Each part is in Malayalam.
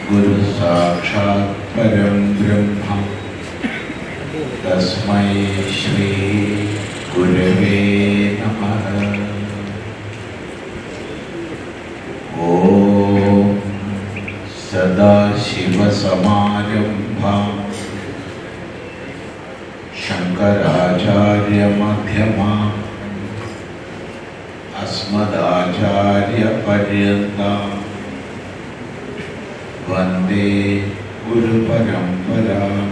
गुरु साक्षात् परं ब्रह्म तस्मै श्री गुरवे नमः। ओम सदाशिवसमारम्भां शंकराचार्यमध्यमाम् अस्मदाचार्यपर्यन्तां वन्दे गुरुपरम्पराम्।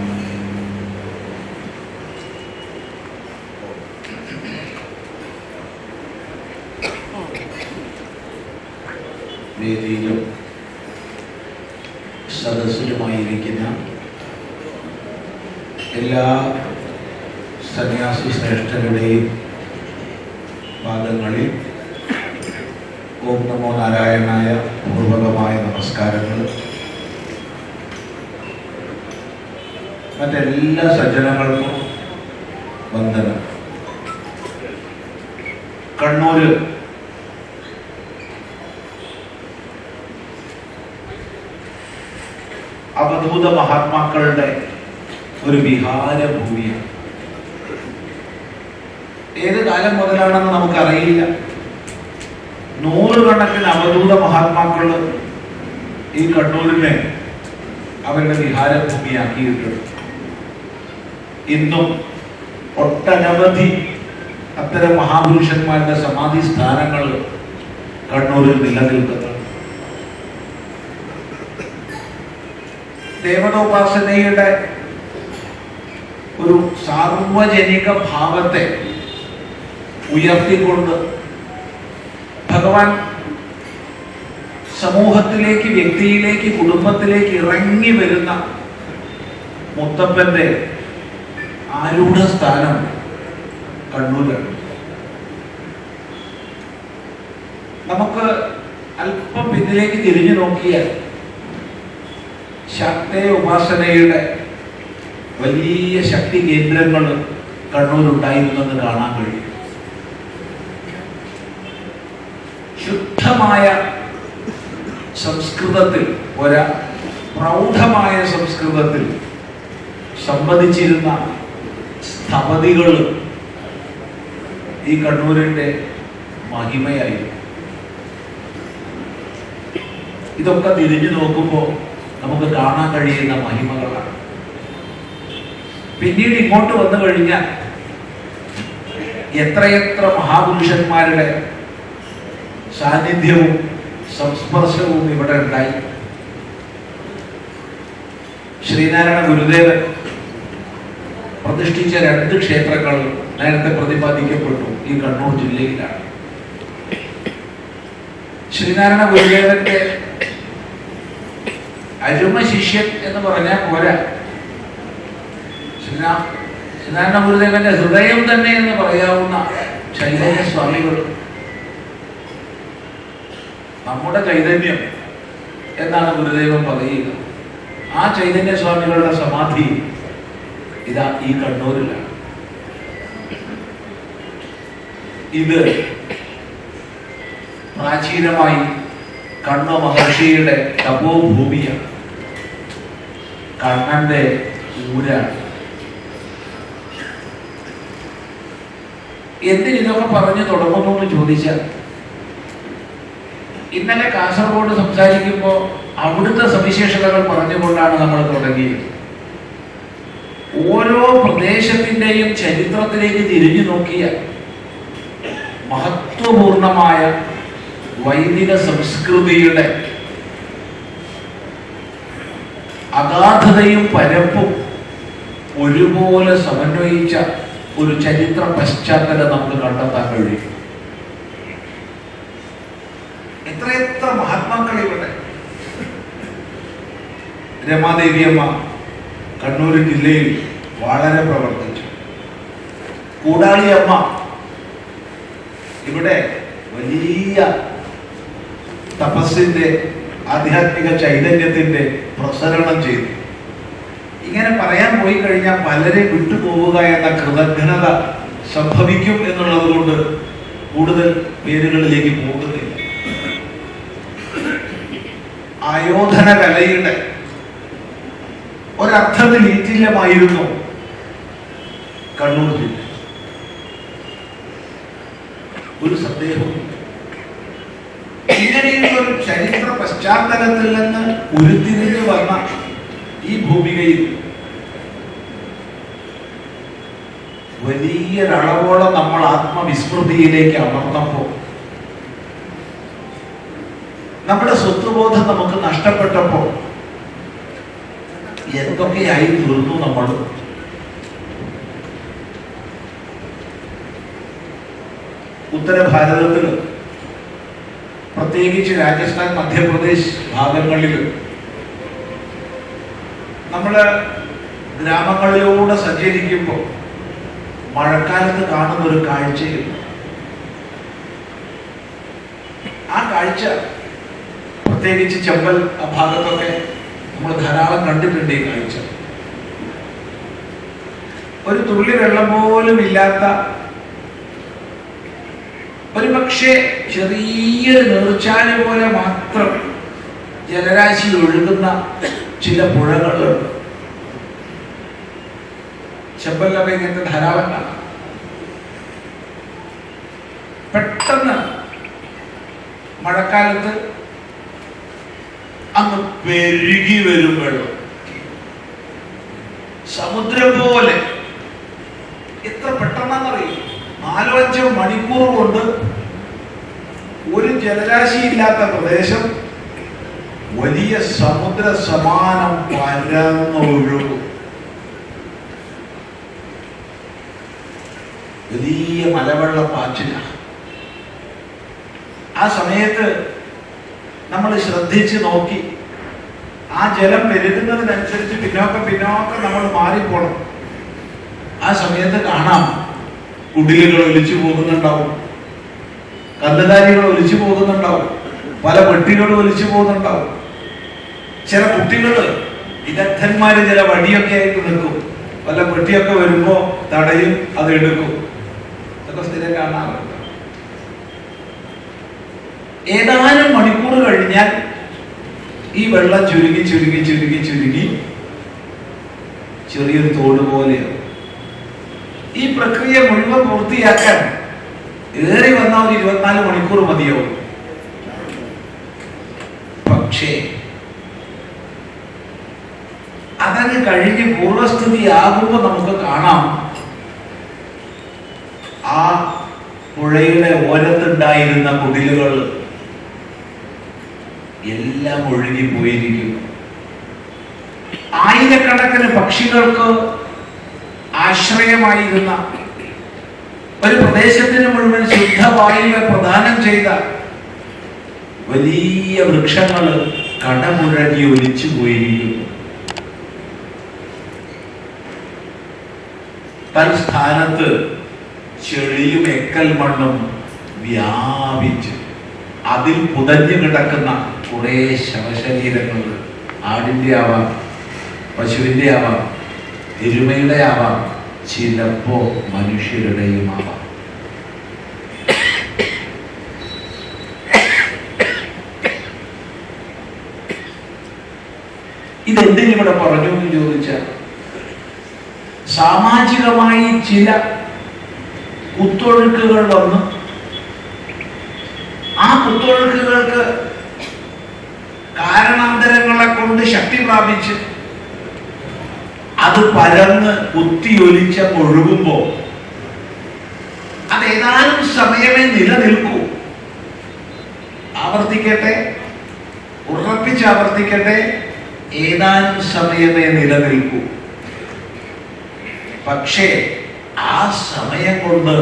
വേദിയിലും സദസ്സിലുമായിരിക്കുന്ന എല്ലാ സന്യാസി ശ്രേഷ്ഠരുടെയും പാദങ്ങളിൽ ഓം നമോ നാരായണായ പൂർവകമായ നമസ്കാരങ്ങൾ. മറ്റെല്ലാ സജ്ജനങ്ങൾക്കും വന്ദനം. കണ്ണൂര് അവധൂത മഹാത്മാക്കളുടെ ഒരു വിഹാരഭൂമിയാണ്. ഏത് കാലം മുതലാണെന്ന് നമുക്കറിയില്ല. നൂറുകണക്കിന് അവധൂത മഹാത്മാക്കൾ ഈ കണ്ണൂരിനെ അവരുടെ വിഹാരഭൂമിയാക്കിയിട്ടുണ്ട്. ഇന്നും ഒട്ടനവധി അത്തരം മഹാപുരുഷന്മാരുടെ സമാധി സ്ഥാനങ്ങൾ കണ്ണൂരിൽ നിലനിൽക്കുന്നുണ്ട്. ദേവതോപാസനയുടെ ഒരു സാർവജനിക ഭാവത്തെ ഉയർത്തിക്കൊണ്ട് ഭഗവാൻ സമൂഹത്തിലേക്ക്, വ്യക്തിയിലേക്ക്, കുടുംബത്തിലേക്ക് ഇറങ്ങി വരുന്ന മുത്തപ്പന്റെ ആരൂഢ സ്ഥാനം കണ്ണൂരാണ്. നമുക്ക് അല്പം പിന്നിലേക്ക് തിരിഞ്ഞു നോക്കിയാൽ ശക്തേ ഉപാസനയുടെ വലിയ ശക്തി കേന്ദ്രങ്ങൾ കണ്ണൂരുണ്ടായിരുന്നെന്ന് കാണാൻ കഴിയും. ശുദ്ധമായ സംസ്കൃതത്തിൽ, പ്രൗഢമായ സംസ്കൃതത്തിൽ സംവദിച്ചിരുന്ന സ്ഥപതികൾ ഈ കണ്ണൂരിന്റെ മഹിമയായിരുന്നു. ഇതൊക്കെ തിരിഞ്ഞു നോക്കുമ്പോൾ നമുക്ക് കാണാൻ കഴിയുന്ന മഹിമകളാണ്. പിന്നീട് ഇങ്ങോട്ട് വന്നു കഴിഞ്ഞാൽ എത്രയെത്ര മഹാപുരുഷന്മാരുടെ സാന്നിധ്യവും സംസ്പർശവും ഇവിടെ ഉണ്ടായി. ശ്രീനാരായണ ഗുരുദേവൻ പ്രതിഷ്ഠിച്ച 2 ക്ഷേത്രങ്ങൾ നേരത്തെ പ്രതിപാദിക്കപ്പെട്ടു ഈ കണ്ണൂർ ജില്ലയിലാണ്. ശ്രീനാരായണ ഗുരുദേവന്റെ അരുമ ശിഷ്യൻ എന്ന് പറഞ്ഞാൽ പോരാ, ശ്രീനാരായണ ഗുരുദേവന്റെ ഹൃദയം തന്നെ എന്ന് പറയാവുന്ന ചൈതന്യ സ്വാമികൾ, നമ്മുടെ ചൈതന്യം എന്നാണ് ഗുരുദേവൻ പറയുക. ആ ചൈതന്യ സ്വാമികളുടെ സമാധി ഇതാ ഈ കണ്ണൂരിലാണ്. ഇത് പ്രാചീനമായി കണ്ണ മഹർഷിയുടെ തപോഭൂമിയാണ്, കണ്ണന്റെ ഊരാണ്. എന്തിനൊക്കെ പറഞ്ഞു തുടങ്ങുന്നു എന്ന് ചോദിച്ചാൽ, ഇന്നലെ കാസർഗോഡ് സംസാരിക്കുമ്പോൾ അവിടുത്തെ സവിശേഷതകൾ പറഞ്ഞുകൊണ്ടാണ് നമ്മൾ തുടങ്ങിയത്. ഓരോ പ്രദേശത്തിന്റെയും ചരിത്രത്തിലേക്ക് തിരിഞ്ഞു നോക്കിയാൽ മഹത്വപൂർണമായ വൈദിക സംസ്കൃതിയുടെ അഗാധതയും പരപ്പും ഒരുപോലെ സമന്വയിച്ച ഒരു ചരിത്ര പശ്ചാത്തലം നമുക്ക് കണ്ടെത്താൻ കഴിയും. എത്രയെത്ര മഹാത്മാക്കൾ ഇവിടെ. രമാദേവിയമ്മ കണ്ണൂർ ജില്ലയിൽ വളരെ പ്രവർത്തിച്ചു. കൂടാളിയമ്മ ഇവിടെ വലിയ തപസ്സിന്റെ, ആധ്യാത്മിക ചൈതന്യത്തിന്റെ പ്രസരണം ചെയ്തു. ഇങ്ങനെ പറയാൻ പോയി കഴിഞ്ഞാൽ പലരെ വിട്ടുപോവുക എന്ന കൃതജ്ഞത സംഭവിക്കും എന്നുള്ളത് കൊണ്ട് കൂടുതൽ പേരുകളിലേക്ക് പോകുന്നില്ല. ആയോധന കലയുടെ ഒരർത്ഥത്തിൽ ഈറ്റില്ലമായിരുന്നു കണ്ണൂർ ജില്ല. ഒരു സന്ദേഹവും ഇങ്ങനെയുള്ള ഒരു ചരിത്ര പശ്ചാത്തലത്തിൽ നിന്ന് ഉരുത്തിരിഞ്ഞു വന്ന ഈ ഭൂമികയിൽ വലിയൊരളവോളം നമ്മൾ ആത്മവിസ്മൃതിയിലേക്ക് അമർന്നപ്പോൾ, നമ്മുടെ സ്വത്വബോധം നമുക്ക് നഷ്ടപ്പെട്ടപ്പോൾ എന്തൊക്കെയായി തീർന്നു നമ്മൾ. ഉത്തര ഭാരതത്തിൽ, പ്രത്യേകിച്ച് രാജസ്ഥാൻ, മധ്യപ്രദേശ് ഭാഗങ്ങളിൽ നമ്മൾ ഗ്രാമങ്ങളിലൂടെ സഞ്ചരിക്കുമ്പോൾ മഴക്കാലത്ത് കാണുന്ന ഒരു കാഴ്ചയുണ്ട്. ആ കാഴ്ച പ്രത്യേകിച്ച് ചമ്പൽ ആ ഭാഗത്തൊക്കെ നമ്മൾ ധാരാളം കണ്ടിട്ടുണ്ട്. ഈ കാഴ്ച ഒരു തുള്ളി വെള്ളം പോലും ഇല്ലാത്ത, ഒരുപക്ഷെ ചെറിയൊരു നീർച്ചാല് പോലെ മാത്രം ജലരാശി ഒഴുകുന്ന ചില പുഴകളുണ്ട്. ചെമ്പലിലൊക്കെ ഇങ്ങനത്തെ ധാരാളം കാണാം. പെട്ടെന്ന് മഴക്കാലത്ത് അങ്ങ് പെരുകി വരും വെള്ളം, സമുദ്രം പോലെ. എത്ര പെട്ടെന്നാണെന്നറിയും, 4-5 മണിക്കൂർ കൊണ്ട് ഒരു ജലരാശി ഇല്ലാത്ത പ്രദേശം വലിയ സമുദ്ര സമാനം പരന്നൊഴുകും. വലിയ മലവെള്ളപ്പാച്ചില. ആ സമയത്ത് നമ്മൾ ശ്രദ്ധിച്ച് നോക്കി, ആ ജലം പെരുകുന്നതിനനുസരിച്ച് പിന്നോക്കം നമ്മൾ മാറിപ്പോണം. ആ സമയത്ത് കാണാം കുടിലുകൾ ഒലിച്ചു പോകുന്നുണ്ടാവും, കന്നുകാലികൾ ഒലിച്ചു പോകുന്നുണ്ടാവും, പല പെട്ടികളും ഒലിച്ചു പോകുന്നുണ്ടാവും. ചില കുട്ടികൾ വിദഗ്ധന്മാര് ചില വടിയൊക്കെ ആയിട്ട് നിൽക്കും, പല പെട്ടിയൊക്കെ വരുമ്പോ തടയും, അത് എടുക്കും. ഇതൊക്കെ സ്ഥിരം കാണാറുണ്ട്. ഏതാനും മണിക്കൂർ കഴിഞ്ഞാൽ ഈ വെള്ളം ചുരുങ്ങി ചുരുങ്ങി ചുരുങ്ങി ചുരുങ്ങി ചെറിയൊരു തോട് പോലെയാണ്. ഈ പ്രക്രിയ മുഴുവൻ പൂർത്തിയാക്കാൻ ഏറി വന്ന ഒരു 24 മണിക്കൂർ മതിയാവും. പക്ഷേ അതങ്ങ് കഴിഞ്ഞ് പൂർവസ്ഥിതിയാകുമ്പോൾ നമുക്ക് കാണാം, ആ പുഴയുടെ ഓരത്തുണ്ടായിരുന്ന കുടിലുകൾ എല്ലാം ഒഴുകിപ്പോയിരിക്കുന്നു. ആയിരക്കണക്കിന് പക്ഷികൾക്ക് ആശ്രയമായിരുന്ന, ഒരു പ്രദേശത്തിന് മുഴുവൻ ശുദ്ധവായുവെ പ്രദാനം ചെയ്ത വലിയ വൃക്ഷങ്ങൾ കടമുഴകി ഒലിച്ചു പോയിരിക്കുന്നു. തൽസ്ഥാനത്ത് ചെളിയും എക്കൽ മണ്ണും വ്യാപിച്ച് അതിൽ പുതഞ്ഞു കിടക്കുന്ന കുറെ ശവശരീരങ്ങൾ, ആടിന്റെ ആവാം, പശുവിന്റെ ആവാം, എരുമയുടെ ആവാം, ചിലപ്പോ മനുഷ്യരുടെയും ആവാം. ഇതെന്തിനിവിടെ പറഞ്ഞു എന്ന് ചോദിച്ചാൽ, സാമാജികമായി ചില കുത്തൊഴുക്കുകൾ വന്ന് ആ കുത്തൊഴുക്കുകൾക്ക് കാരണാന്തരങ്ങളെ കൊണ്ട് ശക്തി പ്രാപിച്ച് അത് പരന്ന് കുത്തിയൊലിച്ച ഒഴുകുമ്പോ അത് ഏതാനും സമയമേ നിലനിൽക്കൂ. ആവർത്തിക്കട്ടെ, ഉറപ്പിച്ച് ആവർത്തിക്കട്ടെ, ഏതാനും സമയമേ നിലനിൽക്കൂ. പക്ഷേ ആ സമയം കൊണ്ട്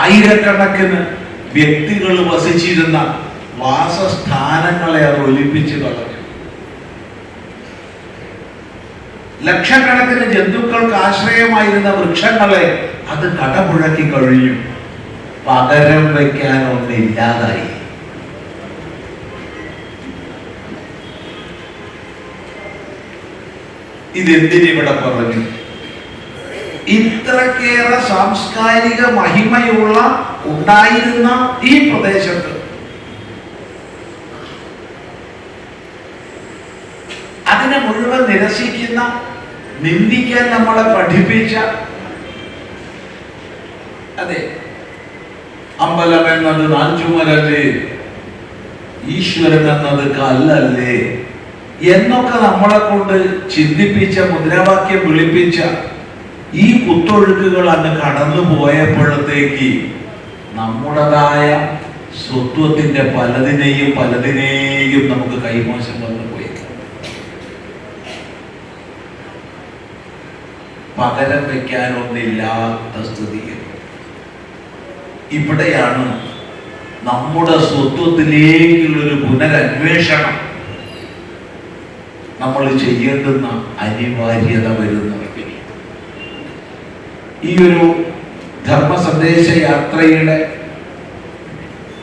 ആയിരക്കണക്കിന് വ്യക്തികൾ വസിച്ചിരുന്ന വാസസ്ഥാനങ്ങളെ അത് ഒലിപ്പിച്ചു കളഞ്ഞു. ലക്ഷക്കണക്കിന് ജന്തുക്കൾക്ക് ആശ്രയമായിരുന്ന വൃക്ഷങ്ങളെ അത് കടപുഴക്കി കഴിഞ്ഞു. പകരം വയ്ക്കാൻ ഒന്നില്ലാതായി. ഇതെന്തിനിവിടെ പറഞ്ഞു? ഇത്രക്കേറെ സാംസ്കാരിക മഹിമയുള്ള ഉണ്ടായിരുന്ന ഈ പ്രദേശത്ത് അതിനെ മുഴുവൻ നിരസിക്കുന്ന, നിന്ദിക്കാൻ നമ്മളെ പഠിപ്പിച്ച, അതെ, അമ്പലം എന്നത് നാൽച്ചുമരല്ലേ, ഈശ്വരൻ എന്നത് കല്ലല്ലേ എന്നൊക്കെ നമ്മളെ കൊണ്ട് ചിന്തിപ്പിച്ച, മുദ്രാവാക്യം വിളിപ്പിച്ച ഈ കുത്തൊഴുക്കുകൾ അങ്ങ് കടന്നു പോയപ്പോഴത്തേക്ക് നമ്മുടേതായ സ്വത്വത്തിന്റെ പലതിനെയും നമുക്ക് കൈമോശം വന്നു പോയി. പകരം വെക്കാനൊന്നില്ലാത്ത സ്ഥിതി. ഇവിടെയാണ് നമ്മുടെ സ്വത്വത്തിലേക്കുള്ളൊരു പുനരന്വേഷണം നമ്മൾ ചെയ്യേണ്ടുന്ന അനിവാര്യത വരുന്നത്. ഈ ഒരു ധർമ്മ സന്ദേശ യാത്രയുടെ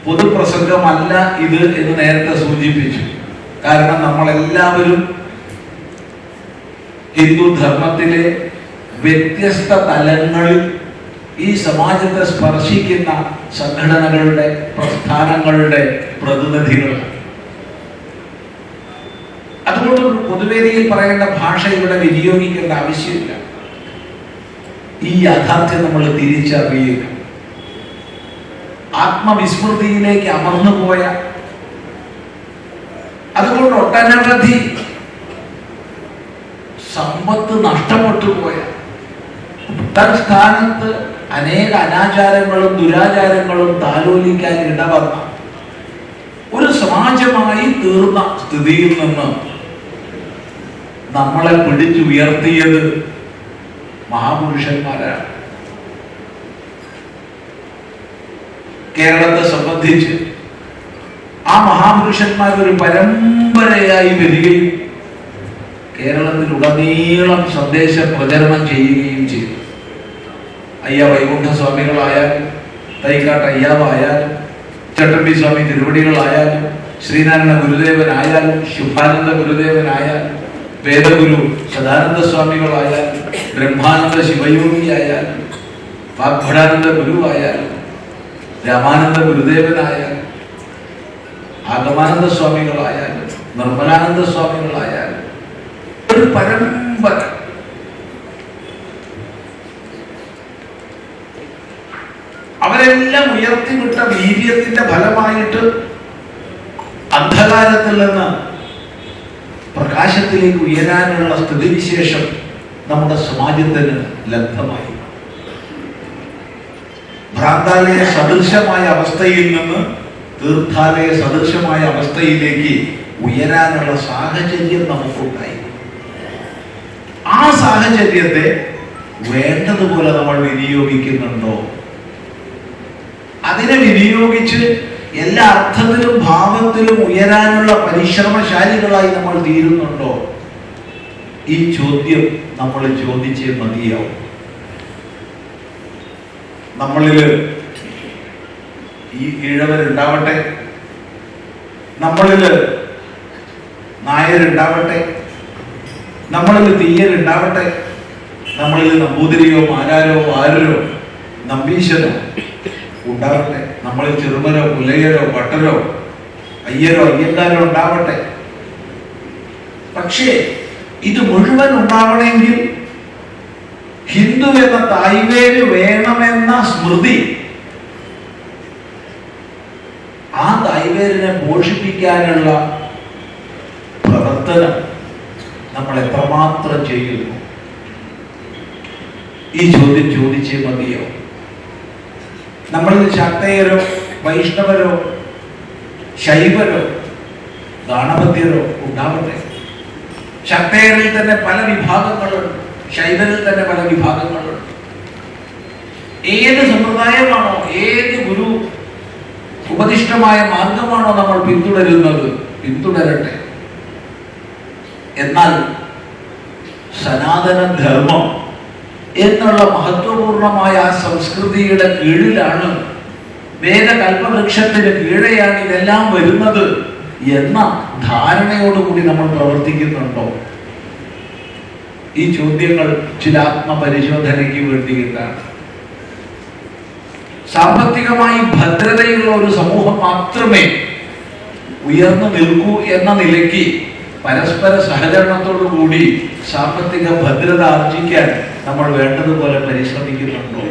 പൊതുപ്രസംഗമല്ല ഇത് എന്ന് നേരത്തെ സൂചിപ്പിച്ചു. കാരണം നമ്മളെല്ലാവരും ഹിന്ദു ധർമ്മത്തിലെ വ്യത്യസ്ത തലങ്ങളിൽ ഈ സമാജത്തെ സ്പർശിക്കുന്ന സംഘടനകളുടെ, പ്രസ്ഥാനങ്ങളുടെ പ്രതിനിധികളാണ്. അതുകൊണ്ട് പൊതുവേദിയിൽ പറയേണ്ട ഭാഷ ഇവിടെ വിനിയോഗിക്കേണ്ട ആവശ്യമില്ല. ഈ യാഥാർത്ഥ്യം നമ്മൾ തിരിച്ചറിയുക. ആത്മവിസ്മൃതിയിലേക്ക് അമർന്നുപോയ, അതുകൊണ്ട് ഒട്ടനവധി സമ്പത്ത് നഷ്ടപ്പെട്ടു പോയ, തൽസ്ഥാനത്ത് അനേക അനാചാരങ്ങളും ദുരാചാരങ്ങളും താലോലിക്കാൻ ഇടവന്ന ഒരു സമാജമായി തീർന്ന സ്ഥിതിയിൽ നിന്ന് നമ്മളെ പിടിച്ചുയർത്തിയത് മഹാപുരുഷന്മാരാണ്. കേരളത്തെ സംബന്ധിച്ച് ആ മഹാപുരുഷന്മാർ ഒരു പരമ്പരയായി വരികയും കേരളത്തിലുടനീളം സന്ദേശ പ്രചരണം ചെയ്യുകയും ചെയ്തു. അയ്യ വൈകുണ്ഠ സ്വാമികളായാലും, തൈക്കാട്ട് അയ്യാവായാലും, ചട്ടമ്പി സ്വാമി തിരുവടികളായാലും, ശ്രീനാരായണ ഗുരുദേവനായാലും, ശുഭാനന്ദ ഗുരുദേവനായാലും, വേദഗുരു സദാനന്ദ സ്വാമികളായാലും, ബ്രഹ്മാനന്ദ ശിവയോഗിയായാലും, വാഗ്ഭടാനന്ദ ഗുരുവായാലും, രാമാനന്ദ ഗുരുദേവനായാലും, ആഗമാനന്ദ സ്വാമികളായാലും, നിർമ്മലാനന്ദ സ്വാമികളായാലും, ഒരു പരമ്പര. അവരെല്ലാം ഉയർത്തിവിട്ട വീര്യത്തിന്റെ ഫലമായിട്ട് അന്ധകാരത്തിൽ നിന്ന് പ്രകാശത്തിലേക്ക് ഉയരാനുള്ള സ്ഥിതിവിശേഷം നമ്മുടെ സമാജത്തിന് ലബ്ധമായി. ഭ്രാന്താലയ സദൃശമായ അവസ്ഥയിൽ നിന്ന് തീർത്ഥാലയ സദൃശമായ അവസ്ഥയിലേക്ക് ഉയരാനുള്ള സാഹചര്യം നമുക്കുണ്ടായി. ആ സാഹചര്യത്തെ വേണ്ടതുപോലെ നമ്മൾ വിനിയോഗിക്കുന്നുണ്ടോ? അതിനെ വിനിയോഗിച്ച് എല്ലാ അർത്ഥത്തിലും ഭാവത്തിലും ഉയരാനുള്ള പരിശ്രമശാലികളായി നമ്മൾ തീരുന്നുണ്ടോ? ഈ ചോദ്യം നമ്മൾ ചോദിച്ചേ മതിയാവും. നമ്മളില് ഈ ഈഴവരുണ്ടാവട്ടെ, നമ്മളില് നായരുണ്ടാവട്ടെ, നമ്മളിൽ തീയരുണ്ടാവട്ടെ, നമ്മളിൽ നമ്പൂതിരിയോ മാരാരോ ആരോ നമ്പീശനോ ഉണ്ടാവട്ടെ, നമ്മളിൽ ചെറുമരോ പുലയരോ ഭട്ടരോ അയ്യരോ അയ്യങ്കാരോ ഉണ്ടാവട്ടെ. പക്ഷേ ഇത് മുഴുവൻ ഉണ്ടാവണമെങ്കിൽ ഹിന്ദു എന്ന തായ്വേര് വേണമെന്ന സ്മൃതി, ആ തായ്വേരിനെ പോഷിപ്പിക്കാനുള്ള പ്രവർത്തനം നമ്മൾ എത്രമാത്രം ചെയ്യുന്നു? ഈ ചോദ്യം ചോദിച്ചേ മതിയോ? നമ്മളിൽ ശാക്തേയരോ വൈഷ്ണവരോ ശൈവരോ ഗാണപത്യരോ ഉണ്ടാവട്ടെ. ശാക്തേയരിൽ തന്നെ പല വിഭാഗങ്ങളുണ്ട്, ശൈവരിൽ തന്നെ പല വിഭാഗങ്ങളുണ്ട്. ഏത് സമ്പ്രദായമാണോ, ഏത് ഗുരു ഉപദിഷ്ടമായ മാർഗമാണോ നമ്മൾ പിന്തുടരുന്നത്, പിന്തുടരട്ടെ. എന്നാൽ സനാതന ധർമ്മം എന്നുള്ള മഹത്വപൂർണമായ ആ സംസ്കൃതിയുടെ കീഴിലാണ്, വേദകൽപവൃക്ഷത്തിന് കീഴെയാണ് ഇതെല്ലാം വരുന്നത് എന്ന ധാരണയോടുകൂടി നമ്മൾ പ്രവർത്തിക്കുന്നുണ്ടോ? ഈ ചോദ്യങ്ങൾ ചില ആത്മപരിശോധനയ്ക്ക് വേണ്ടിയിട്ടാണ്. സാമ്പത്തികമായി ഭദ്രതയുള്ള ഒരു സമൂഹം മാത്രമേ ഉയർന്നു നിൽക്കൂ എന്ന നിലയ്ക്ക് പരസ്പര സഹകരണത്തോടു കൂടി സാമ്പത്തിക ഭദ്രത ആർജിക്കാൻ നമ്മൾ വേണ്ടതുപോലെ പരിശ്രമിക്കുന്നുണ്ടോ?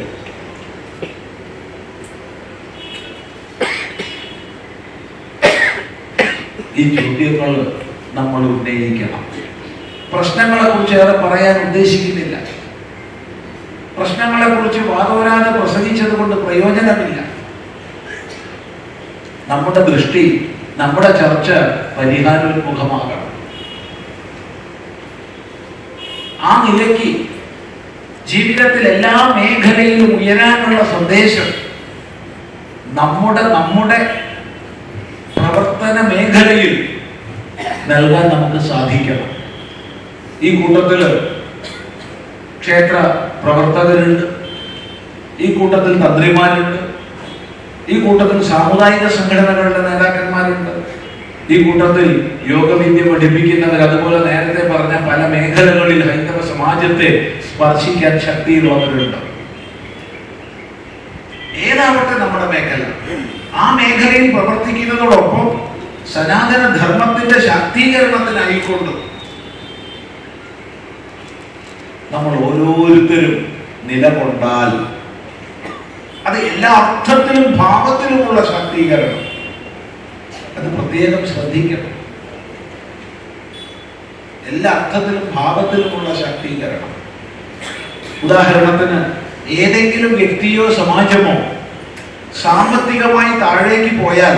ഈ ചോദ്യങ്ങൾ നമ്മൾ ഉന്നയിക്കണം. പ്രശ്നങ്ങളെ കുറിച്ച് ഏറെ പറയാൻ ഉദ്ദേശിക്കുന്നില്ല. പ്രശ്നങ്ങളെ കുറിച്ച് വാദോരാതെ പ്രസംഗിച്ചത് കൊണ്ട് പ്രയോജനമില്ല. നമ്മുടെ ദൃഷ്ടി, നമ്മുടെ ചർച്ച പരിഹാരോന്മുഖമാകണം. ആ നിലയ്ക്ക് ജീവിതത്തിൽ എല്ലാ മേഖലയിലും ഉയരാനുള്ള സന്ദേശം നമ്മുടെ പ്രവർത്തന മേഖലയിൽ നൽകാൻ നമുക്ക് സാധിക്കണം. ഈ കൂട്ടത്തിൽ ക്ഷേത്ര പ്രവർത്തകരുണ്ട്, ഈ കൂട്ടത്തിൽ തന്ത്രിമാരുണ്ട്, ഈ കൂട്ടത്തിൽ സാമുദായിക സംഘടനകളുടെ നേതാക്കന്മാരുണ്ട്, ഈ കൂട്ടത്തിൽ യോഗവിദ്യ പഠിപ്പിക്കുന്നവർ, അതുപോലെ നേരത്തെ പറഞ്ഞ പല മേഖലകളിൽ ഹൈന്ദവ സമാജത്തെ സ്പർശിക്കാൻ ശക്തിയുള്ളവരുണ്ട്. ഏതാവട്ടെ നമ്മുടെ മേഖല, ആ മേഖലയിൽ പ്രവർത്തിക്കുന്നതോടൊപ്പം സനാതന ധർമ്മത്തിന്റെ ശാക്തീകരണത്തിനായിക്കൊണ്ട് നമ്മൾ ഓരോരുത്തരും നിലകൊണ്ടാൽ അത് എല്ലാ അർത്ഥത്തിലും ഭാവത്തിലുമുള്ള ശാക്തീകരണം, അത് പ്രത്യേകം ശ്രദ്ധിക്കണം. എല്ലാ അർത്ഥത്തിലും ഭാവത്തിലുമുള്ള ശാക്തീകരണം. ഉദാഹരണത്തിന്, ഏതെങ്കിലും വ്യക്തിയോ സമാജമോ സാമ്പത്തികമായി താഴേക്ക് പോയാൽ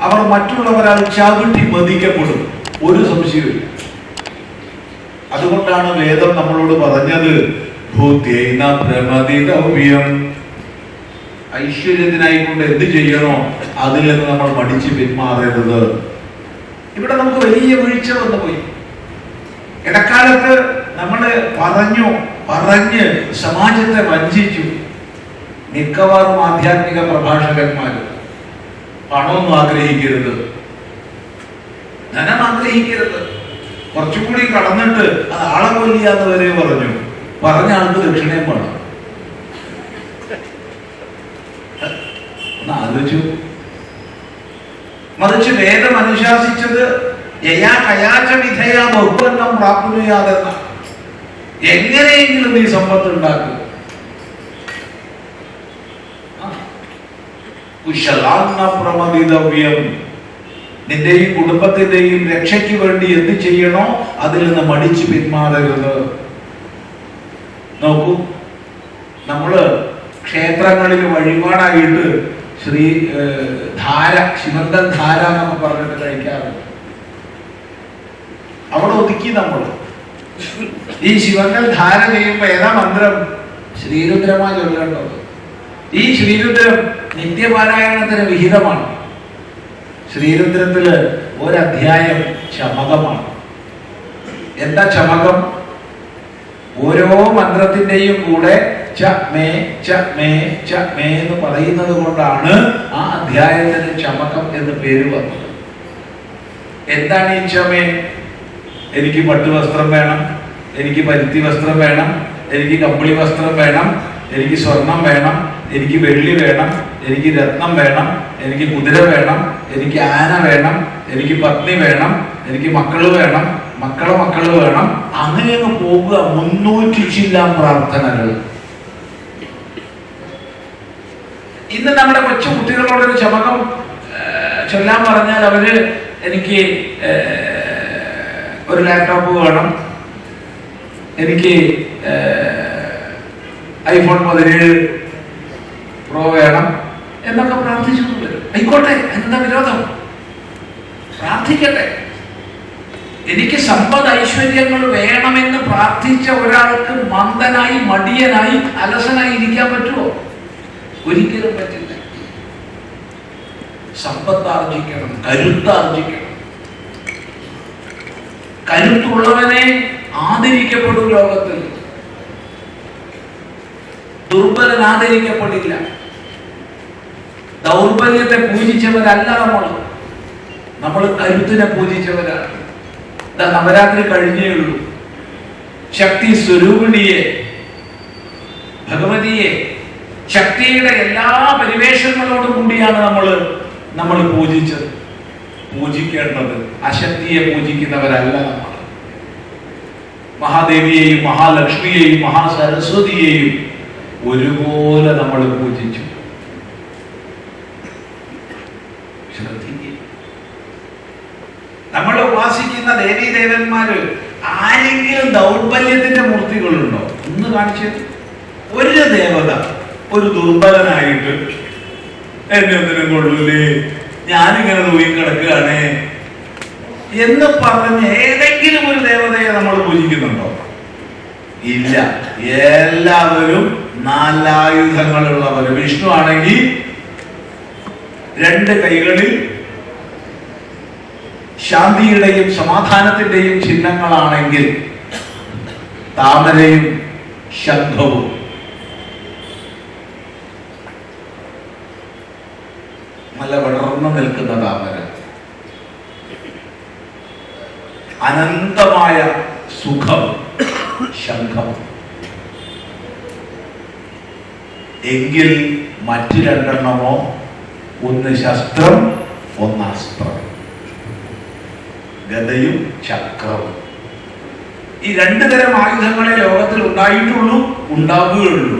അവർ മറ്റുള്ളവരാൽ ചവിട്ടി മതിക്കപ്പെടും, ഒരു സംശയവും. അതുകൊണ്ടാണ് വേദം നമ്മളോട് പറഞ്ഞത്, ഭൂത്യേന പ്രമദിതവ്യം. ഐശ്വര്യത്തിനായിക്കൊണ്ട് എന്ത് ചെയ്യണോ അതിൽ നിന്ന് നമ്മൾ മടിച്ച് പിന്മാറരുത്. ഇവിടെ നമുക്ക് വലിയ വീഴ്ച വന്നു പോയി. ഇടക്കാലത്ത് നമ്മൾ പറഞ്ഞ് സമാജത്തെ വഞ്ചിച്ചു. മിക്കവാറും ആധ്യാത്മിക പ്രഭാഷകന്മാർ പണമൊന്നും ആഗ്രഹിക്കരുത്, ധനം ആഗ്രഹിക്കരുത്, കുറച്ചുകൂടി കടന്നിട്ട് അത് ആളെ കൊല്ലിയാന്ന് വരെ പറഞ്ഞ ആൾക്ക് ദക്ഷിണയും വേണം. ആലോചിച്ചു. മറിച്ച് വേദം അനുശാസിച്ചത് ബഹുവന്നം പ്രാപ്നുയാതെന്ന, എങ്ങനെയെങ്കിലും നീ സമ്പത്ത് ഉണ്ടാക്കുക. പ്രമദിതവ്യം, നിന്റെയും കുടുംബത്തിന്റെയും രക്ഷയ്ക്ക് വേണ്ടി എന്ത് ചെയ്യണോ അതിൽ നിന്ന് മടിച്ചു പിന്മാറരുത്. നോക്കൂ, നമ്മള് ക്ഷേത്രങ്ങളിൽ വഴിപാടായിട്ട് ശിവന്തൽ ധാര എന്നൊക്കെ പറഞ്ഞിട്ട് കഴിക്കാറുണ്ട്. അവിടെ ഒതുക്കി നമ്മൾ ഈ ശിവന്തൽ ധാര ചെയ്യുമ്പോ ഏതാ മന്ത്രം? ശ്രീരുദ്രമാ ചൊല്ലേണ്ടത്. ഈ ശ്രീരുദ്രം നിത്യപാരായണത്തിന് വിഹിതമാണ്. ശ്രീരുദ്രത്തില് ഒരധ്യായം ചമകമാണ്. എന്താ ചമകം? ഓരോ മന്ത്രത്തിന്റെയും കൂടെ ച മേ ച മേ ച മേ എന്ന് പറയുന്നത് കൊണ്ടാണ് ആ അധ്യായത്തിന് ചമകം എന്ന് പേര് വന്നത്. എന്താണ് ഈ ചമേ? എനിക്ക് പട്ടുവസ്ത്രം വേണം, എനിക്ക് പരുത്തി വസ്ത്രം വേണം, എനിക്ക് കമ്പിളി വസ്ത്രം വേണം, എനിക്ക് സ്വർണം വേണം, എനിക്ക് വെള്ളി വേണം, എനിക്ക് രത്നം വേണം, എനിക്ക് കുതിര വേണം, എനിക്ക് ആന വേണം, എനിക്ക് പത്നി വേണം, എനിക്ക് മക്കള് വേണം, മക്കള് വേണം. അങ്ങനെ പോകുക 300 ചില്ലാൻ പ്രാർത്ഥനകൾ. ഇന്ന് നമ്മുടെ കൊച്ചു കുട്ടികളോടൊരു ചമകം ചൊല്ലാൻ പറഞ്ഞാൽ അവര് എനിക്ക് ഒരു ലാപ്ടോപ്പ് വേണം, എനിക്ക് iPhone 17 Pro വേണം എന്നൊക്കെ പ്രാർത്ഥിച്ചു വരും. ആയിക്കോട്ടെ, എന്താ വിരോധം? പ്രാർത്ഥിക്കട്ടെ. എനിക്ക് സമ്പദ് ഐശ്വര്യങ്ങൾ വേണമെന്ന് പ്രാർത്ഥിച്ച ഒരാൾക്ക് മന്ദനായി, മടിയനായി, അലസനായി ഇരിക്കാൻ പറ്റുമോ? ഒരിക്കലും പറ്റില്ല. സമ്പത്താർജിക്കണം, കരുത്താർജിക്കണം. കരുത്തുള്ളവനെ ആദരിക്കപ്പെടും ലോകത്തിൽ. ദുർബലൻ ആദരിക്കപ്പെടില്ല. ദൗർബല്യത്തെ പൂജിച്ചവരല്ല നമ്മൾ കരുത്തിനെ പൂജിച്ചവരാണ്. നവരാത്രി കഴിഞ്ഞേ ഉള്ളൂ. ശക്തി സ്വരൂപിണിയെ, ഭഗവതിയെ, ശക്തിയുടെ എല്ലാ പരിവേഷങ്ങളോടും കൂടിയാണ് നമ്മൾ പൂജിച്ചത്. പൂജിക്കേണ്ടത്. അശക്തിയെ പൂജിക്കുന്നവരല്ല നമ്മൾ. മഹാദേവിയെയും മഹാലക്ഷ്മിയെയും മഹാസരസ്വതിയെയും ഒരുപോലെ നമ്മൾ പൂജിച്ചു. നമ്മൾ ഉപാസിക്കുന്ന ദേവീദേവന്മാര് ആരെങ്കിലും ദൗർബല്യത്തിന്റെ മൂർത്തികളുണ്ടോ? ഒന്ന് കാണിച്ചു. ഒരു ദേവത ഒരു ദുർബലനായിട്ട് എന്നെ ഒന്നിനും കൊള്ളൂലേ, ഞാനിങ്ങനെ തൂങ്ങിക്കിടക്കുകയാണ് എന്ന് പറഞ്ഞ് ഏതെങ്കിലും ഒരു ദേവതയെ നമ്മൾ പൂജിക്കുന്നുണ്ടോ? ഇല്ല. എല്ലാവരും നാലായുധങ്ങളുള്ളവർ. വിഷ്ണു ആണെങ്കിൽ 2 കൈകളിൽ ശാന്തിയുടെയും സമാധാനത്തിന്റെയും ചിഹ്നങ്ങളാണെങ്കിൽ താമരയും ശംഖവും. നല്ല വിടർന്നു നിൽക്കുന്ന താമര, അനന്തമായ സുഖം ശംഖം. എങ്കിൽ മറ്റു 2 എണ്ണമോ? ഒന്ന് ശസ്ത്രം, ഒന്ന് അസ്ത്രം. ഗദയും ചക്രവും. ഈ 2 തരം ആയുധങ്ങളെ ലോകത്തിൽ ഉണ്ടായിട്ടുള്ളൂ, ഉണ്ടാവുകയുള്ളൂ.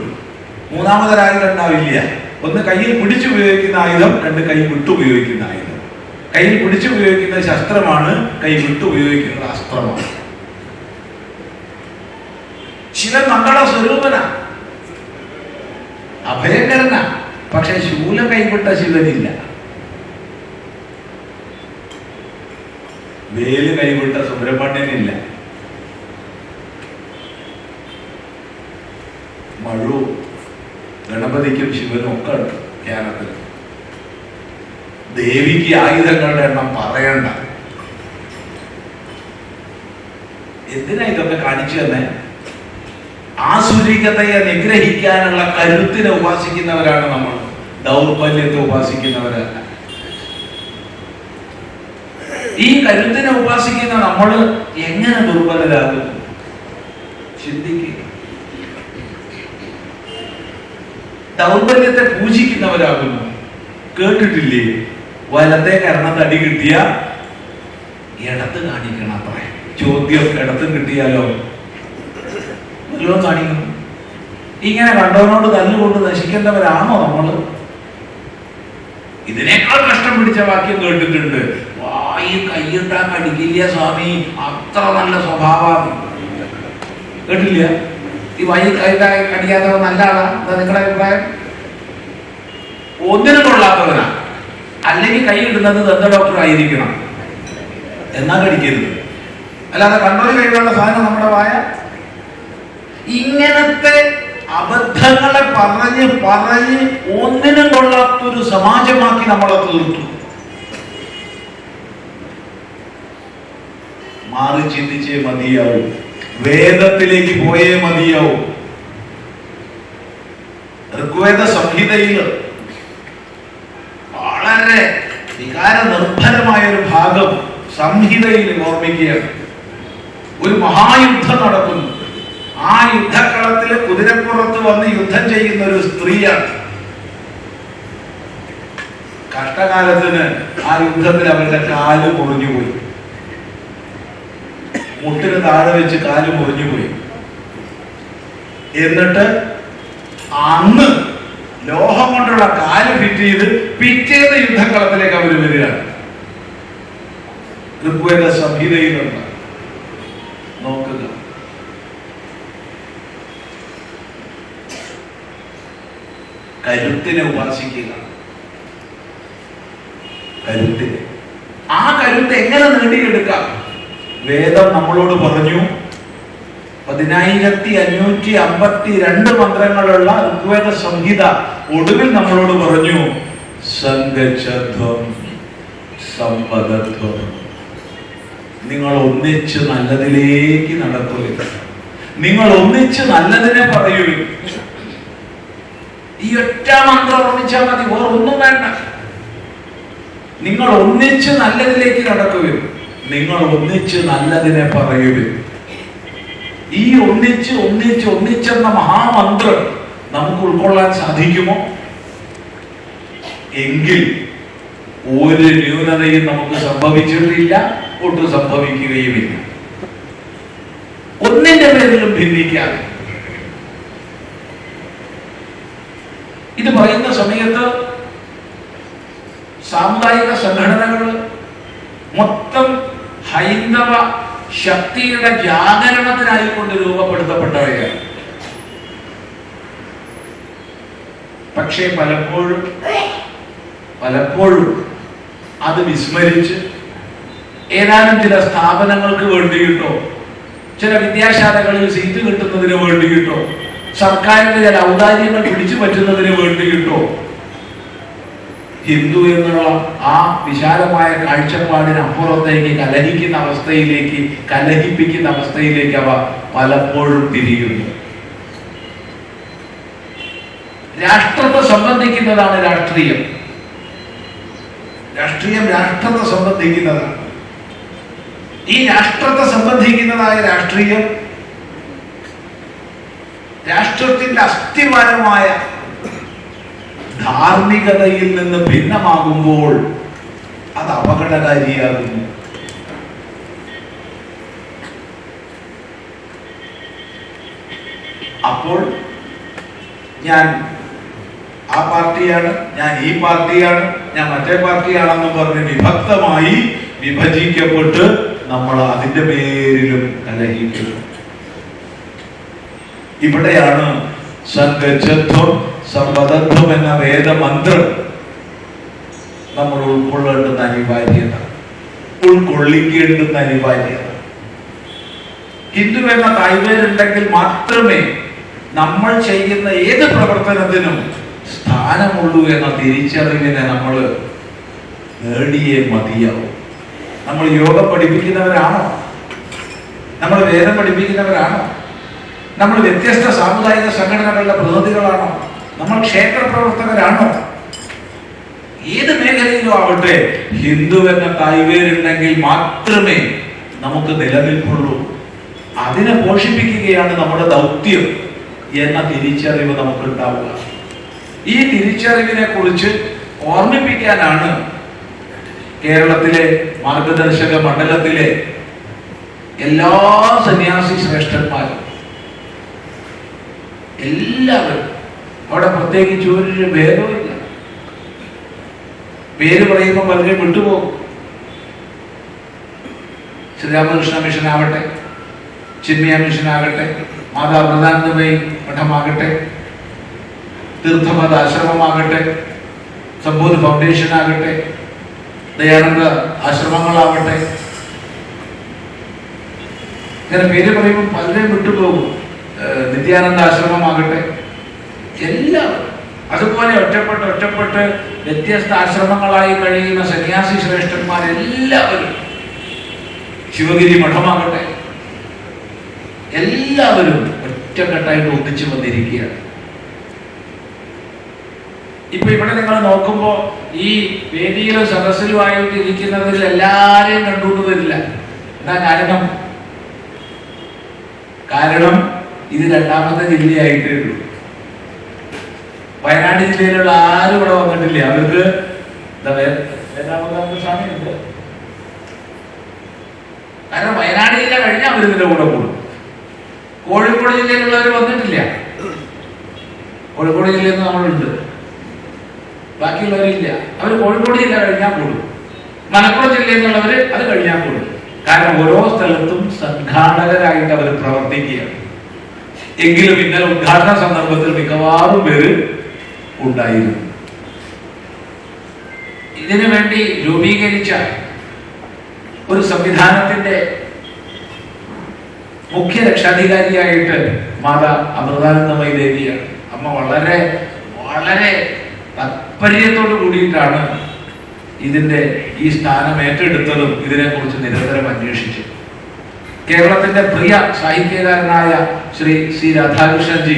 മൂന്നാമതൊരായുധം ഉണ്ടാവില്ല. ഒന്ന് കയ്യിൽ പിടിച്ചു ഉപയോഗിക്കുന്ന ആയുധം, 2 കൈ വിട്ടുപയോഗിക്കുന്ന ആയുധം. കയ്യിൽ പിടിച്ചു ഉപയോഗിക്കുന്ന ശസ്ത്രമാണ്, കൈ വിട്ടു ഉപയോഗിക്കുന്നത് അസ്ത്രമാണ്. ശിവൻ മംഗള സ്വരൂപന, അഭയങ്കരന. പക്ഷെ ശൂലം കൈവിട്ട ശിവനില്ല, വേല് കൈവിട്ട സുബ്രഹ്മണ്യനില്ല, മഴു ഗണപതിക്കും ശിവനും ഒക്കെ ഉണ്ട് ധ്യാനത്തിൽ. ദേവിക്ക് ആയുധങ്ങളുടെ എണ്ണം പറയണ്ട. എന്തിനാ ഇതൊക്കെ കാണിച്ചു തന്നെ? ആസുരികതയെ നിഗ്രഹിക്കാനുള്ള കരുത്തിനെ ഉപാസിക്കുന്നവരാണ് നമ്മൾ, ദൗർബല്യത്തെ ഉപാസിക്കുന്നവരല്ല. ഈ കരുത്തിനെ ഉപാസിക്കുന്ന നമ്മൾ എങ്ങനെ ദുർബലരാകും? ചിന്തിക്കുക. ദൗർബല്യത്തെ പൂജിക്കുന്നവരാകുന്നു. കേട്ടിട്ടില്ലേ? വലത്തെ കരണം തടി കിട്ടിയ ഇടത്ത് കാണിക്കണം. അത്ര ചോദ്യം ഇടത്തും കിട്ടിയാലോ വല്ലതും കാണിക്കണം. ഇങ്ങനെ കണ്ടവനോട് തല്ലുകൊണ്ട് നശിക്കേണ്ടവരാണോ നമ്മൾ? ഇതിനേക്കാൾ കഷ്ടം പിടിച്ച വാക്യം കേട്ടിട്ടുണ്ട്. വായി കൈയിട്ടാ കടിക്കില്ല സ്വാമി, അത്ര നല്ല സ്വഭാവമാണ്. കേട്ടില്ല? ഈ വായി കൈയിട്ടാ കടിക്കാത്തവൻ നല്ല ആളാ? എന്താ നിങ്ങളുടെ അഭിപ്രായം? ഒന്നിനും കൊള്ളാത്തവനാ. അല്ലെങ്കിൽ കൈ ഇടുന്നത് ദന്ത ഡോക്ടർ ആയിരിക്കണം, എന്നാ കടിക്കരുത്. അല്ലാതെ കണ്ടോര് കൈകളുള്ള സാധനം നമ്മുടെ വായ. ഇങ്ങനത്തെ അബദ്ധങ്ങളെ പറഞ്ഞ് പറഞ്ഞ് ഒന്നിനും കൊള്ളാത്തൊരു സമാജമാക്കി നമ്മളെ തീർത്തു. മാറി ചിന്തിച്ചേ മതിയാവും. വേദത്തിലേക്ക് പോയേ മതിയാവും. ഋഗ്വേദ സംഹിതയിൽ വളരെ വികാര നിർഭരമായ ഒരു ഭാഗം സംഹിതയിൽ ഓർമ്മിക്കുകയാണ്. ഒരു മഹായുദ്ധം നടക്കുന്നു. ആ യുദ്ധക്കളത്തിൽ കുതിരപ്പുറത്ത് വന്ന് യുദ്ധം ചെയ്യുന്ന ഒരു സ്ത്രീയാണ്. കഷ്ടകാലത്തിന് ആ യുദ്ധത്തിൽ അവരുടെ കാല് മുറിഞ്ഞുപോയി. മുട്ടിന് താഴെ വെച്ച് കാല് മുറിഞ്ഞുപോയി. എന്നിട്ട് അന്ന് ലോഹം കൊണ്ടുള്ള കാല് ഫിറ്റ് ചെയ്ത് പിറ്റേന്ന് യുദ്ധക്കളത്തിലേക്ക് അവർ വരികയാണ്. ഋഗ്വേദ സംഹിതയിലുണ്ട്, നോക്കുക. കരുത്തിനെ ഉപാസിക്കുക. കരുത്തിനെ, ആ കരുത്ത് എങ്ങനെ നേടിയെടുക്കാം? വേദം നമ്മളോട് പറഞ്ഞു. 1552 മന്ത്രങ്ങളുള്ള ഋഗ്വേദ സംഹിത ഒടുവിൽ നമ്മളോട് പറഞ്ഞു, സംഗച്ഛധ്വം സമ്പദധ്വം. നിങ്ങൾ ഒന്നിച്ച് നല്ലതിലേക്ക് നടക്കുക. നിങ്ങൾ ഒന്നിച്ച് നല്ലതിനെ പറയൂ. ഈ ഒറ്റ മന്ത്രം ഓർമ്മിച്ചാൽ മതി, വേറെ ഒന്നും വേണ്ട. നിങ്ങൾ ഒന്നിച്ച് നല്ലതിലേക്ക് നടക്കുകയും നിങ്ങൾ ഒന്നിച്ച് നല്ലതിനെ പറയുകയും. ഈ ഒന്നിച്ച് ഒന്നിച്ച് ഒന്നിച്ചെന്ന മഹാമന്ത്രം നമുക്ക് ഉൾക്കൊള്ളാൻ സാധിക്കുമോ? എങ്കിൽ ഒരു ന്യൂനതയും നമുക്ക് സംഭവിച്ചിട്ടില്ല, ഒട്ടും സംഭവിക്കുകയുമില്ല. ഒന്നിന്റെ പേരിലും ഭിന്നിക്കാതെ. ഇത് പറയുന്ന സമയത്ത് സാമുദായിക സംഘടനകൾ മൊത്തം ഹൈന്ദവ ശക്തിയുടെ ജാഗരണത്തിനായിക്കൊണ്ട് രൂപപ്പെടുത്തപ്പെട്ടവയാണ്. പക്ഷേ പലപ്പോഴും അത് വിസ്മരിച്ച് ഏതാനും ചില സ്ഥാപനങ്ങൾക്ക് വേണ്ടിയിട്ടോ, ചില വിദ്യാശാലകളിൽ സീറ്റ് കിട്ടുന്നതിന് വേണ്ടിയിട്ടോ, സർക്കാരിന്റെ ചില ഔദാര്യങ്ങൾ പിടിച്ചു പറ്റുന്നതിന് വേണ്ടിയിട്ടോ ഹിന്ദു എന്നുള്ള ആ വിശാലമായ കാഴ്ചപ്പാടിനപ്പുറത്തേക്ക് കലഹിപ്പിക്കുന്ന അവസ്ഥയിലേക്ക് അവ പലപ്പോഴും തിരിയുന്നു. രാഷ്ട്രത്തെ സംബന്ധിക്കുന്നതാണ് രാഷ്ട്രീയം. രാഷ്ട്രത്തെ സംബന്ധിക്കുന്നതാണ്. ഈ രാഷ്ട്രത്തെ സംബന്ധിക്കുന്നതായ രാഷ്ട്രീയം രാഷ്ട്രത്തിന്റെ അസ്ഥിവാരമായ ധാർമ്മികതയിൽ നിന്ന് ഭിന്നമാകുമ്പോൾ അത് അപകടകാരിയാകുന്നു. അപ്പോൾ ഞാൻ ആ പാർട്ടിയാണ്, ഞാൻ ഈ പാർട്ടിയാണ്, ഞാൻ മറ്റേ പാർട്ടിയാണെന്ന് പറഞ്ഞ് വിഭജിക്കപ്പെട്ട് നമ്മൾ അതിന്റെ പേരിലും കലഹിക്കുന്നു. ഇവിടെയാണ് സംഗച്ഛത്വം സമ്പദത്വം എന്ന വേദമന്ത്രം നമ്മൾ ഉൾക്കൊള്ളേണ്ടുന്ന അനിവാര്യത. ഹിന്ദു എന്ന തായ്വേരുണ്ടെങ്കിൽ മാത്രമേ നമ്മൾ ചെയ്യുന്ന ഏത് പ്രവർത്തനത്തിനും സ്ഥാനമുള്ളൂ എന്ന തിരിച്ചറിവിനെ നമ്മൾ നേടിയേ മതിയാവും. നമ്മൾ യോഗ പഠിപ്പിക്കുന്നവരാണോ? നമ്മൾ വേദം പഠിപ്പിക്കുന്നവരാണോ? നമ്മൾ വ്യത്യസ്ത സാമുദായിക സംഘടനകളുടെ പ്രതിനിധികളാണോ? നമ്മൾ ക്ഷേത്ര പ്രവർത്തകരാണോ? ഏത് മേഖലയിലും ആവട്ടെ, ഹിന്ദു എന്ന തായ്വേരുണ്ടെങ്കിൽ മാത്രമേ നമുക്ക് നിലനിൽപ്പുള്ളൂ. അതിനെ പോഷിപ്പിക്കുകയാണ് നമ്മുടെ ദൗത്യം എന്ന തിരിച്ചറിവ് നമുക്ക് ഉണ്ടാവുക. ഈ തിരിച്ചറിവിനെ കുറിച്ച് ഓർമ്മിപ്പിക്കാനാണ് കേരളത്തിലെ മാർഗദർശക മണ്ഡലത്തിലെ എല്ലാ സന്യാസി ശ്രേഷ്ഠന്മാരും, എല്ലാവരും, അവിടെ പ്രത്യേകിച്ച് ഒരു ഭേദവുമില്ല. പേര് പറയുമ്പോൾ പലരും വിട്ടുപോകും. ശ്രീരാമകൃഷ്ണ മിഷൻ ആവട്ടെ, ചിന്മയ മിഷൻ ആകട്ടെ, മാതാ പ്രധാനമയി മഠമാകട്ടെ, തീർത്ഥമത ആശ്രമമാകട്ടെ, സംബോധ് ഫൗണ്ടേഷൻ ആകട്ടെ, ദയാനന്ദ ആശ്രമങ്ങളാവട്ടെ, ഇങ്ങനെ പേര് പറയുമ്പോൾ പലരെയും വിട്ടുപോകും. നിത്യാനന്ദ ആശ്രമമാകട്ടെ, എല്ലാവരും അതുപോലെ ഒറ്റപ്പെട്ട് വ്യത്യസ്ത ആശ്രമങ്ങളായി കഴിയുന്ന സന്യാസി ശ്രേഷ്ഠന്മാരെല്ലാവരും, ശിവഗിരി മഠമാകട്ടെ, എല്ലാവരും ഒറ്റക്കെട്ടായിട്ട് ഒന്നിച്ചു വന്നിരിക്കുകയാണ്. ഇപ്പൊ ഇവിടെ നിങ്ങൾ നോക്കുമ്പോ ഈ വേദിയിലും സദസ്സിലുമായിട്ട് ഇരിക്കുന്നതിൽ എല്ലാരെയും കണ്ടുകൊണ്ട് വരില്ല. എന്താ കാരണം ഇത് രണ്ടാമത്തെ ജില്ലയായിട്ടേ ഉള്ളൂ. വയനാട് ജില്ലയിലുള്ള ആരും ഇവിടെ വന്നിട്ടില്ല. അവർക്ക് സമയമുണ്ട്. കാരണം വയനാട് ജില്ല കഴിഞ്ഞാൽ അവർ ഇതിന്റെ കൂടെ കൂടും. കോഴിക്കോട് ജില്ലയിലുള്ളവർ വന്നിട്ടില്ല. കോഴിക്കോട് ജില്ലയിൽ നിന്ന് നമ്മളുണ്ട്, ബാക്കിയുള്ളവരില്ല. അവർ കോഴിക്കോട് ജില്ല കഴിഞ്ഞാൽ കൂടും. മലപ്പുറം ജില്ലയിൽ നിന്നുള്ളവർ അത് കഴിഞ്ഞാൽ കൂടും. കാരണം ഓരോ സ്ഥലത്തും സംഘാടകരായിട്ട് അവർ പ്രവർത്തിക്കുകയാണ്. എങ്കിലും ഇന്നലെ ഉദ്ഘാടന സന്ദർഭത്തിൽ മിക്കവാറും പേര് ഉണ്ടായിരുന്നു. ഇതിനു വേണ്ടി രൂപീകരിച്ച ഒരു സംവിധാനത്തിന്റെ മുഖ്യ രക്ഷാധികാരിയായിട്ട് മാതാ അമൃതാനന്ദമയി ദേവിയാണ്. അമ്മ വളരെ വളരെ താല്പര്യത്തോട് കൂടിയിട്ടാണ് ഇതിന്റെ ഈ സ്ഥാനം ഏറ്റെടുത്തതും ഇതിനെക്കുറിച്ച് നിരന്തരം അന്വേഷിച്ചു. കേരളത്തിന്റെ പ്രിയ സാഹിത്യകാരനായ ശ്രീ സി രാധാകൃഷ്ണൻജി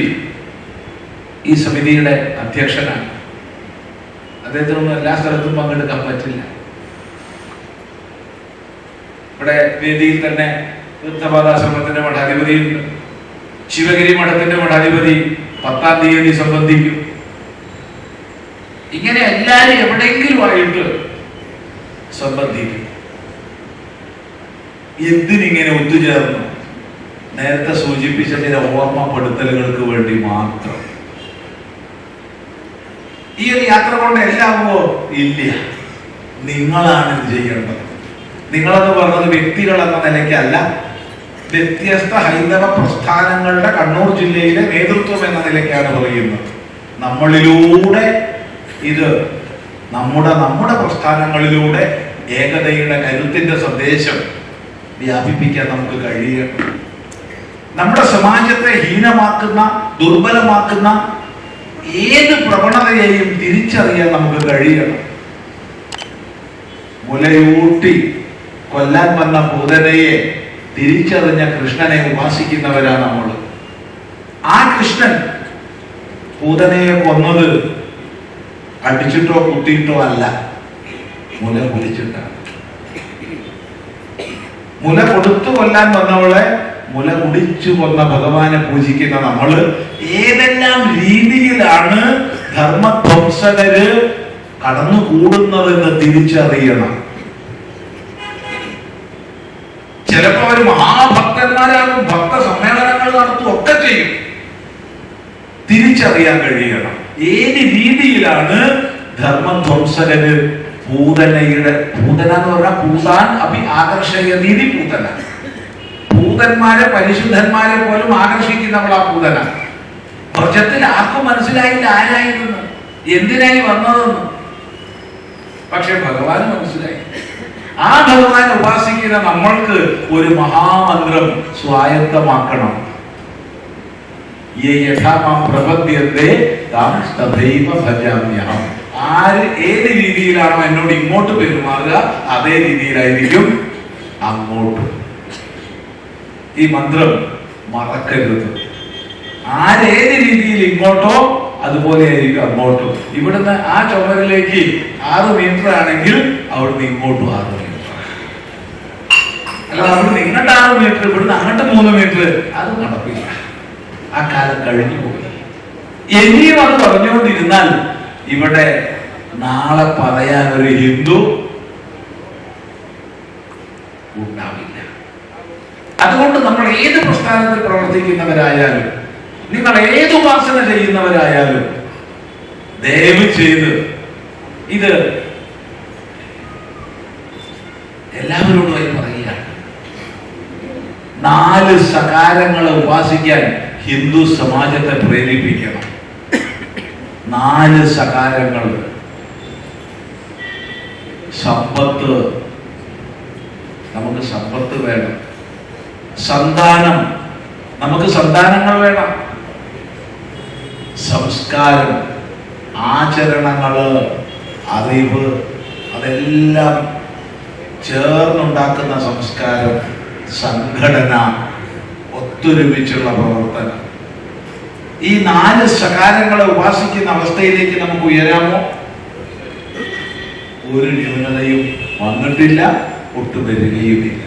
ഈ സമിതിയുടെ അധ്യക്ഷനാണ്. അദ്ദേഹത്തിനൊന്നും എല്ലാ സ്ഥലത്തും പങ്കെടുക്കാൻ പറ്റില്ല. ഇവിടെ വേദിയിൽ തന്നെ തീർത്ഥപാദാശ്രമത്തിന്റെ മഠാധിപതിയുണ്ട്. ശിവഗിരി മഠത്തിന്റെ മഠാധിപതി 10-ാം തീയതി സംബന്ധിക്കും. ഇങ്ങനെ എല്ലാവരും എവിടെയെങ്കിലും ആയിട്ട് സംബന്ധിക്കും. എന്തിനിങ്ങനെ ഒത്തുചേർന്നു? നേരത്തെ സൂചിപ്പിച്ച ചില ഓർമ്മപ്പെടുത്തലുകൾക്ക് വേണ്ടി മാത്രം. ഈ ഒരു യാത്ര കൊണ്ട് എല്ലാവോ ഇല്ല. നിങ്ങളാണ് ഇത് ചെയ്യേണ്ടത്. നിങ്ങളെന്ന് പറഞ്ഞത് വ്യക്തികൾ എന്ന നിലയ്ക്കല്ല, വ്യത്യസ്ത ഹൈന്ദവ പ്രസ്ഥാനങ്ങളുടെ കണ്ണൂർ ജില്ലയിലെ നേതൃത്വം എന്ന നിലയ്ക്കാണ് പറയുന്നത്. നമ്മളിലൂടെ ഇത് നമ്മുടെ പ്രസ്ഥാനങ്ങളിലൂടെ ഏകതയുടെ കരുത്തിന്റെ സന്ദേശം വ്യാപിപ്പിക്കാൻ നമുക്ക് കഴിയണം. നമ്മുടെ സമാജത്തെ ഹീനമാക്കുന്ന, ദുർബലമാക്കുന്ന ഏത് പ്രവണതയെയും തിരിച്ചറിയാൻ നമുക്ക് കഴിയണം. മുലയൂട്ടി കൊല്ലാൻ വന്ന പൂതനയെ തിരിച്ചറിഞ്ഞ കൃഷ്ണനെ ഉപാസിക്കുന്നവരാണ് നമ്മൾ. ആ കൃഷ്ണൻ പൂതനയെ കൊന്നത് അടിച്ചിട്ടോ കുത്തിയിട്ടോ അല്ല, മുല കുടിച്ചിട്ടാണ്. മുല കൊടുത്തു കൊല്ലാൻ വന്നവളെ മുല കുടിച്ചു കൊന്ന ഭഗവാനെ പൂജിക്കുന്ന നമ്മൾ ഏതെല്ലാം രീതിയിലാണ് ധർമ്മധ്വംസകര് കടന്നുകൂടുന്നതെന്ന് തിരിച്ചറിയണം. ചിലപ്പോ അവർ മഹാഭക്തന്മാരാകും, ഭക്ത സമ്മേളനങ്ങൾ നടത്തും, ഒക്കെ ചെയ്യും. തിരിച്ചറിയാൻ കഴിയണം ഏത് രീതിയിലാണ് ധർമ്മധ്വംസകര് പൂതനയുടെ, പൂതന എന്ന് പറഞ്ഞാൽ പൂതാൻ അഭി ആകർഷയതീതി പൂതന, പൂതന്മാരെ പരിശുദ്ധന്മാരെ പോലും ആകർഷിക്കുന്നവളാ പൂതന. വ്രജത്തിൽ ആർക്കും മനസ്സിലായില്ല ആരായിരുന്നു, എന്തിനായി വന്നതെന്ന്. പക്ഷെ ഭഗവാന് മനസ്സിലായി. ആ ഭഗവാനെ ഉപാസിക്കുന്ന നമ്മൾക്ക് ഒരു മഹാമന്ത്രം സ്വായത്തമാക്കണം. ആര് ഏത് രീതിയിലാണോ എന്നോട് ഇങ്ങോട്ട് പെരുമാറുക, അതേ രീതിയിലായിരിക്കും അങ്ങോട്ട്. ഈ മന്ത്രം മറക്കരുത്. ആരേത് രീതിയിൽ ഇങ്ങോട്ടോ അതുപോലെ ആയിരിക്കും അങ്ങോട്ടും. ഇവിടുന്ന് ആ ചുമരിലേക്ക് 6 മീറ്റർ ആണെങ്കിൽ അവിടുന്ന് ഇങ്ങോട്ടും 6 മീറ്റർ. അല്ല, അവിടുന്ന് ഇങ്ങോട്ട് 6 മീറ്റർ, ഇവിടുന്ന് അങ്ങോട്ട് 3 മീറ്റർ, അത് നടപ്പില്ല. ആ കാലം കഴിഞ്ഞു പോയി. ഇനിയും അത് പറഞ്ഞുകൊണ്ടിരുന്നാൽ ഇവിടെ നാളെ പറയാൻ ഒരു ഹിന്ദു ഉണ്ടാവില്ല. അതുകൊണ്ട് നമ്മൾ ഏത് പ്രസ്ഥാനത്തിൽ പ്രവർത്തിക്കുന്നവരായാലും, നിങ്ങൾ ഏത് ഉപാസന ചെയ്യുന്നവരായാലും, ദയവ് ചെയ്ത് ഇത് എല്ലാവരോടുമായി പറയുകയാണ്. 4 സകാരങ്ങളെ ഉപാസിക്കാൻ ഹിന്ദു സമാജത്തെ പ്രേരിപ്പിക്കണം. 4 സകാരങ്ങൾ. സമ്പത്ത്, നമുക്ക് സമ്പത്ത് വേണം. സന്താനം, നമുക്ക് സന്താനങ്ങൾ വേണം. സംസ്കാരം, ആചരണങ്ങള്, അറിവ്, അതെല്ലാം ചേർന്നുണ്ടാക്കുന്ന സംസ്കാരം. സംഘടന, ഒത്തൊരുമിച്ചുള്ള പ്രവർത്തനം. ഈ 4 സകാരങ്ങളെ ഉപാസിക്കുന്ന അവസ്ഥയിലേക്ക് നമുക്ക് ഉയരാമോ? ഒരു ന്യൂനതയും വന്നിട്ടില്ല, ഒട്ടും വരികയുമില്ല.